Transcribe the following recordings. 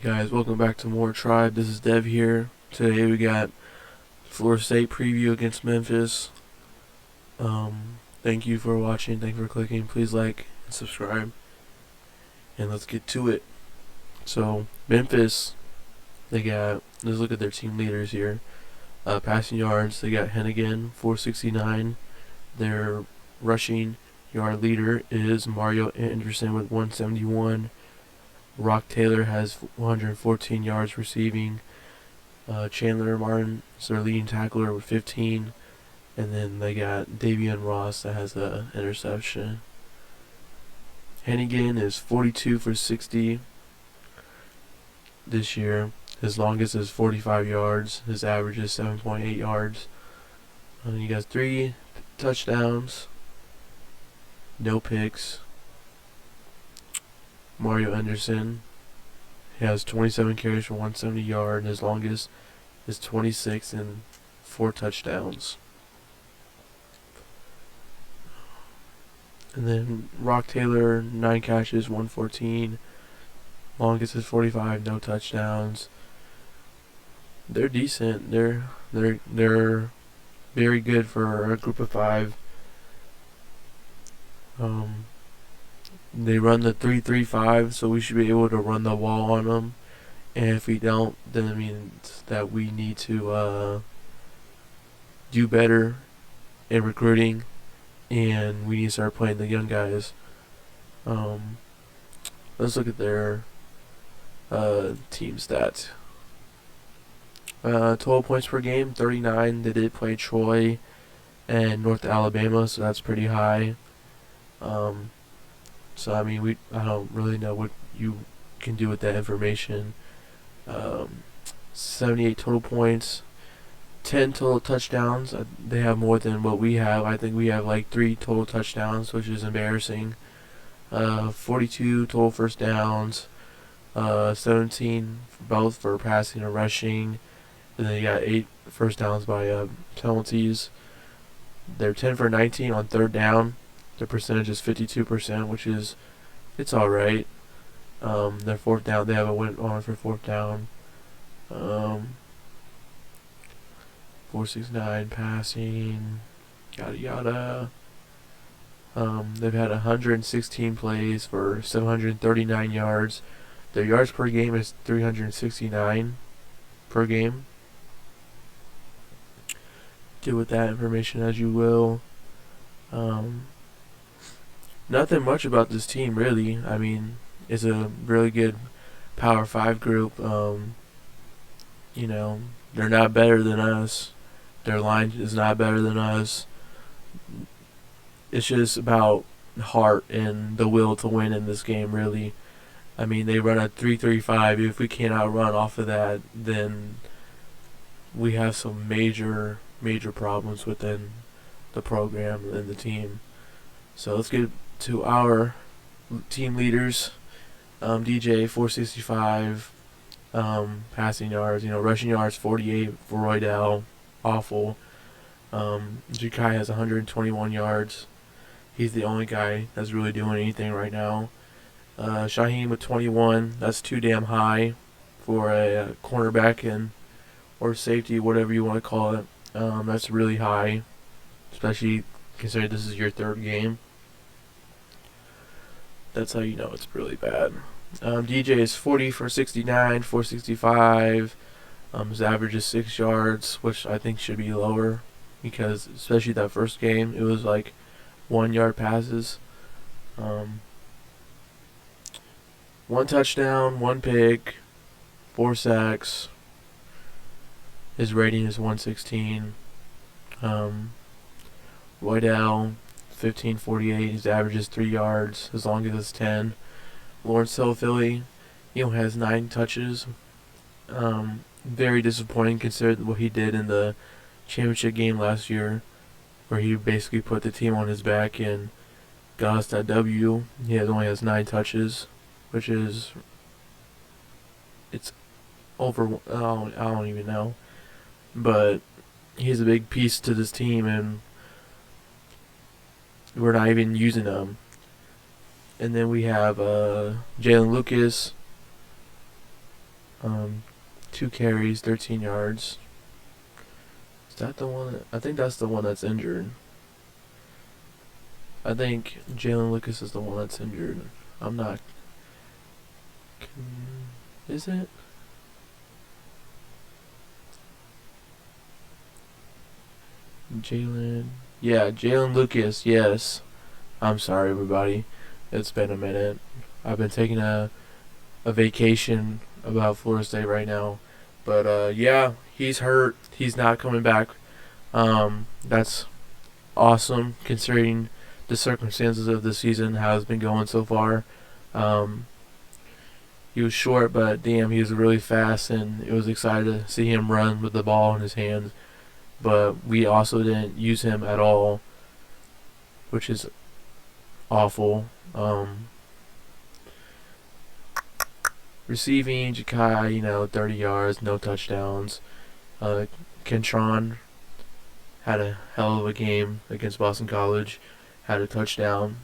Hey guys, welcome back to More Tribe. This is Dev here. Today we got Florida State preview against Memphis. Thank you for watching. Thank you for clicking. Please like and subscribe. And let's get to it. So Memphis, let's look at their team leaders here. Passing yards, they got Hennigan, 469. Their rushing yard leader is Mario Anderson with 171. Rock Taylor has 114 yards receiving. Chandler Martin is their leading tackler with 15. And then they got Davion Ross that has an interception. Hennigan is 42 for 60 this year. His longest is 45 yards. His average is 7.8 yards. He got 3 touchdowns. No picks. Mario Anderson, he has 27 carries for 170 yards. His longest is 26 and 4 touchdowns. And then Rock Taylor, 9 catches, 114. Longest is 45, no touchdowns. They're decent. They're very good for a group of 5. They run the 3-3-5, so we should be able to run the wall on them. And if we don't, then it means that we need to do better in recruiting, and we need to start playing the young guys. Let's look at their team stats. Total points per game, 39. They did play Troy and North Alabama, so that's pretty high. So I mean, I don't really know what you can do with that information. 78 total points, 10 total touchdowns. They have more than what we have. I think we have like 3 total touchdowns, which is embarrassing. 42 total first downs, 17 both for passing and rushing, and then you got 8 first downs by penalties. They're 10 for 19 on third down. Their percentage is 52%, which is, it's alright. Their fourth down, they haven't went on for fourth down. 469 passing, yada yada. They've had 116 plays for 739 yards. Their yards per game is 369 per game. Do with that information as you will. Nothing much about this team, really. I mean, it's a really good Power 5 group. They're not better than us. Their line is not better than us. It's just about heart and the will to win in this game, really. I mean, they run a 3-3-5. If we can't outrun off of that, then we have some major problems within the program and the team. So let's get to our team leaders. DJ 465, passing yards, rushing yards 48 for Roydell, awful. Jukai has 121 yards. He's the only guy that's really doing anything right now. Shaheen with 21, that's too damn high for a cornerback or safety, whatever you want to call it. That's really high, especially considering this is your 3rd game. That's how you know it's really bad. DJ is 40 for 69, 465. His average is 6 yards, which I think should be lower, because especially that first game, it was like 1 yard passes. 1 touchdown, 1 pick, 4 sacks. His rating is 116. Roydell, 1548. His average is 3 yards. His longest is 10. Lawrence Hill, Philly, has 9 touches. Very disappointing considering what he did in the championship game last year, where he basically put the team on his back and got us that W. He only has 9 touches, which is, it's over. I don't even know, but he's a big piece to this team, and we're not even using him. And then we have Jalen Lucas, Um, 2 carries, 13 yards. Is that the one? I think that's the one that's injured. I think Jalen Lucas is the one that's injured. I'm not. Is it? Jalen. Yeah, Jalen Lucas. Yes. I'm sorry, everybody. It's been a minute. I've been taking a vacation about Florida State right now. But yeah, he's hurt. He's not coming back. That's awesome considering the circumstances of the season, how it's been going so far. Um, he was short, but damn, he was really fast, and it was exciting to see him run with the ball in his hands. But we also didn't use him at all, which is awful. Receiving, Ja'Kai, 30 yards, no touchdowns. Kentron had a hell of a game against Boston College. Had a touchdown.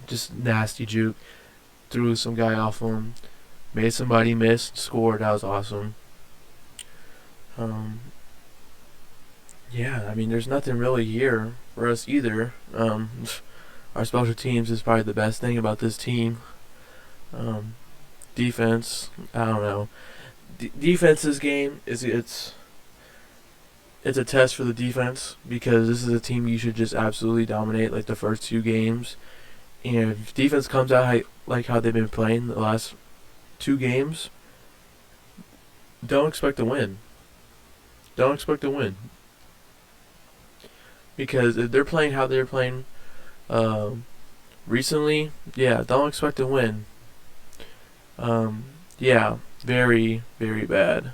Just nasty juke. Threw some guy off him. Made somebody miss. Scored. That was awesome. Yeah, I mean, there's nothing really here for us either. Our special teams is probably the best thing about this team. Defense, I don't know. Defense's game it's a test for the defense because this is a team you should just absolutely dominate like the first 2 games. And if defense comes out like how they've been playing the last 2 games, don't expect to win. Don't expect to win. Because if they're playing how they're playing recently, yeah, don't expect to win. Yeah, very, very bad.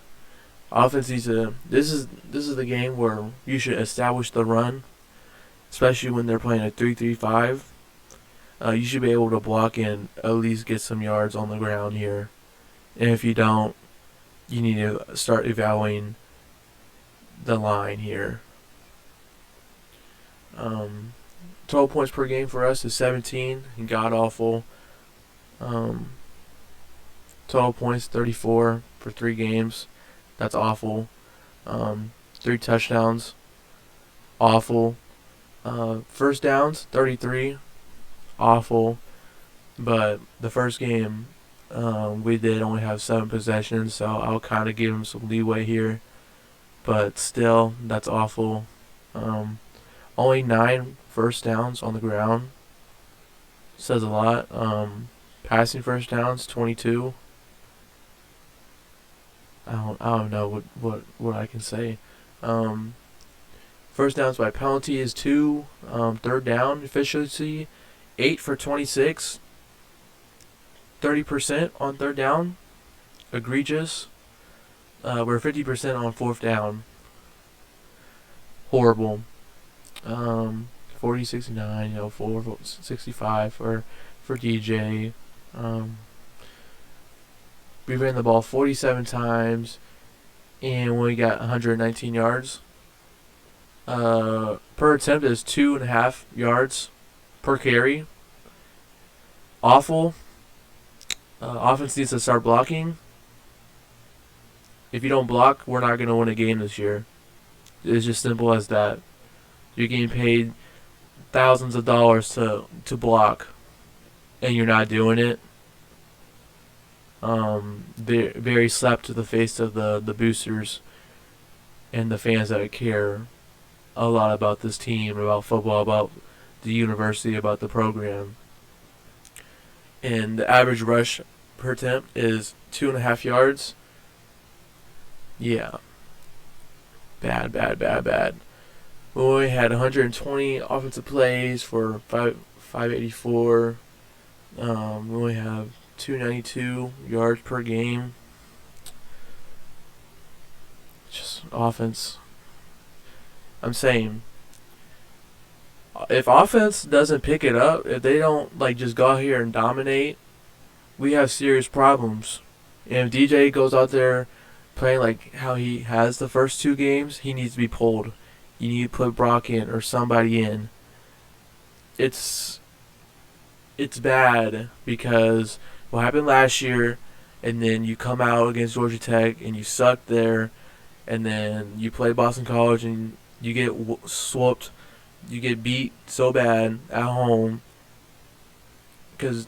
Offense needs to. This is the game where you should establish the run, especially when they're playing a 3-3-5. You should be able to block and at least get some yards on the ground here. And if you don't, you need to start evaluating the line here. 12 points per game for us is 17 and god awful. 12 points, 34 for 3 games. That's awful. 3 touchdowns, awful. First downs, 33, awful. But the first game, we did only have 7 possessions, so I'll kind of give him some leeway here. But still, that's awful. Only 9 first downs on the ground. Says a lot. Passing first downs, 22. I don't know what I can say. First downs by penalty is 2. Third down efficiency, 8 for 26. 30% on third down. Egregious. We're 50% on fourth down. Horrible. 40-69, 4-65 for DJ. We ran the ball 47 times, and we got 119 yards. Per attempt is 2.5 yards per carry. Awful. Offense needs to start blocking. If you don't block, we're not going to win a game this year. It's just simple as that. You're getting paid thousands of dollars to block, and you're not doing it. Very slap to the face of the boosters and the fans that care a lot about this team, about football, about the university, about the program. And the average rush per attempt is 2.5 yards. Yeah. Bad. We only had 120 offensive plays for 584. We only have 292 yards per game. Just offense. I'm saying, if offense doesn't pick it up, if they don't just go out here and dominate, we have serious problems. And if DJ goes out there playing like how he has the first 2 games, he needs to be pulled. You need to put Brock in or somebody in. It's bad because what happened last year, and then you come out against Georgia Tech and you suck there, and then you play Boston College and you get swooped, you get beat so bad at home because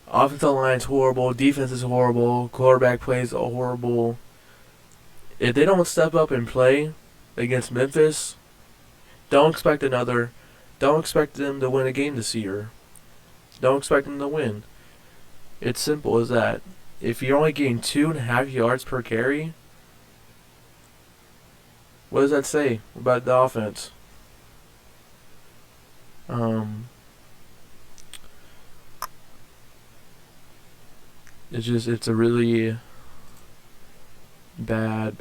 offensive line's horrible, defense is horrible, quarterback plays horrible. If they don't step up and play against Memphis, don't expect them to win a game this year. Don't expect them to win. It's simple as that. If you're only getting 2.5 yards per carry, what does that say about the offense? It's a really bad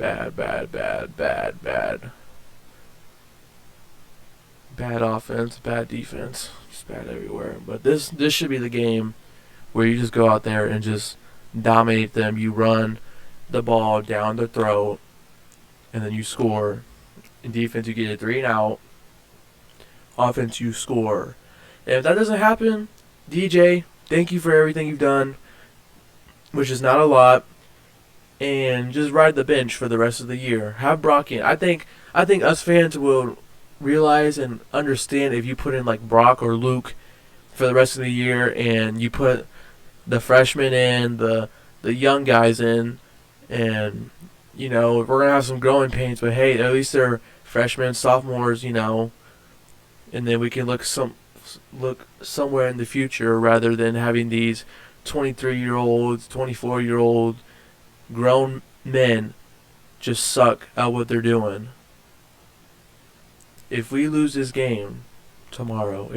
offense, bad defense, just bad everywhere. But this should be the game where you just go out there and just dominate them. You run the ball down their throat, and then you score. In defense, you get a 3 and out. Offense, you score. And if that doesn't happen, DJ, thank you for everything you've done, which is not a lot. And just ride the bench for the rest of the year. Have Brock in. I think us fans will realize and understand if you put in like Brock or Luke for the rest of the year, and you put the freshmen in, the young guys in, and we're gonna have some growing pains, but hey, at least they're freshmen, sophomores, and then we can look somewhere in the future rather than having these 23-year-olds, 24-year-old grown men just suck at what they're doing. If we lose this game tomorrow,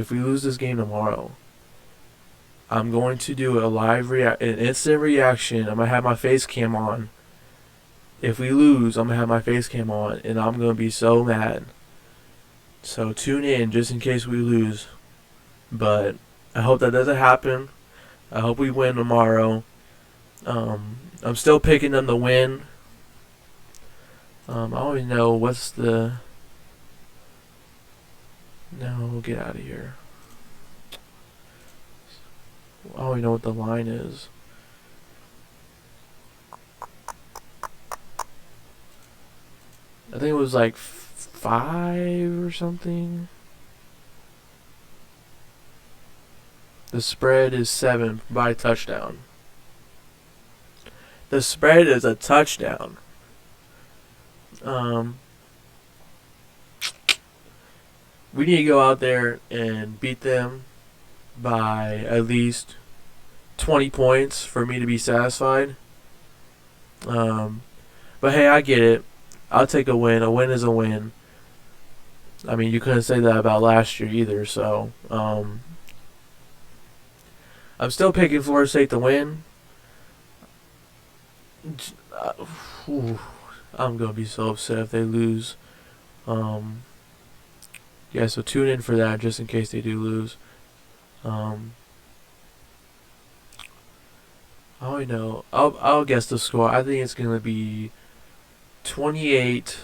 I'm going to do an instant reaction. I'm going to have my face cam on. If we lose, I'm going to have my face cam on, and I'm going to be so mad. So tune in just in case we lose. But I hope that doesn't happen. I hope we win tomorrow. I'm still picking them to win. I don't even know what's the... No, get out of here. I don't even know what the line is. I think it was like 5 or something. The spread is 7 by touchdown. The spread is a touchdown. We need to go out there and beat them by at least 20 points for me to be satisfied. But hey, I get it. I'll take a win. A win is a win. I mean, you couldn't say that about last year either. So, I'm still picking Florida State to win. I'm going to be so upset if they lose. Yeah, so tune in for that just in case they do lose. I don't know. I'll guess the score. I think it's going to be 28-13.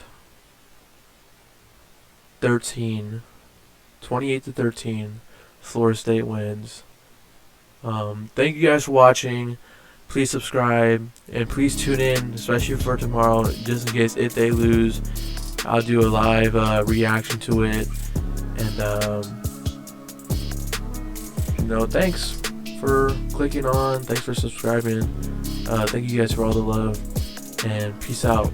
28-13. Florida State wins. Thank you guys for watching. Please subscribe and please tune in, especially for tomorrow, just in case if they lose. I'll do a live reaction to it. And thanks for clicking on. Thanks for subscribing. Thank you guys for all the love. And peace out.